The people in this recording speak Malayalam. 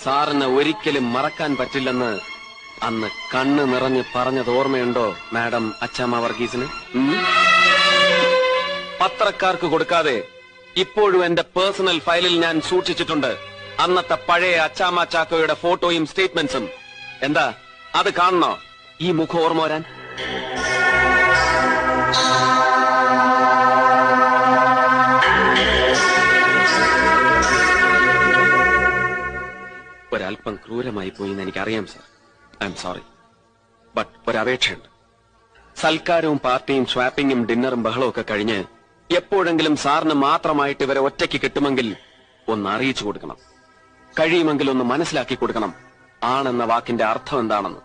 സാറിന് ഒരിക്കലും മറക്കാൻ പറ്റില്ലെന്ന് അന്ന് കണ്ണ് നിറഞ്ഞ് പറഞ്ഞത് ഓർമ്മയുണ്ടോ മാഡം അച്ചാമ്മ വർഗീസിന്? പത്രക്കാർക്ക് കൊടുക്കാതെ ഇപ്പോഴും എന്റെ പേഴ്സണൽ ഫയലിൽ ഞാൻ സൂക്ഷിച്ചിട്ടുണ്ട് അന്നത്തെ പഴയ അച്ചാമ്മ ചാക്കോയുടെ ഫോട്ടോയും സ്റ്റേറ്റ്മെന്റ്സും. എന്താ അത് കാണണോ ഈ മുഖം ഓർമ്മ വരാൻ? ഒരല്പം ക്രൂരമായി പോയി എന്ന് എനിക്കറിയാം sir. I am sorry. But ഒരപേക്ഷയുണ്ട്. സൽക്കാരവും പാർട്ടിയും സ്വാപ്പിങ്ങും ഡിന്നറും ബഹളവും ഒക്കെ കഴിഞ്ഞ് എപ്പോഴെങ്കിലും സാറിന് മാത്രമായിട്ട് ഇവരെ ഒറ്റയ്ക്ക് കിട്ടുമെങ്കിൽ ഒന്ന് അറിയിച്ചു കൊടുക്കണം. കഴിയുമെങ്കിൽ ഒന്ന് മനസ്സിലാക്കി കൊടുക്കണം ആണെന്ന വാക്കിന്റെ അർത്ഥം എന്താണെന്ന്.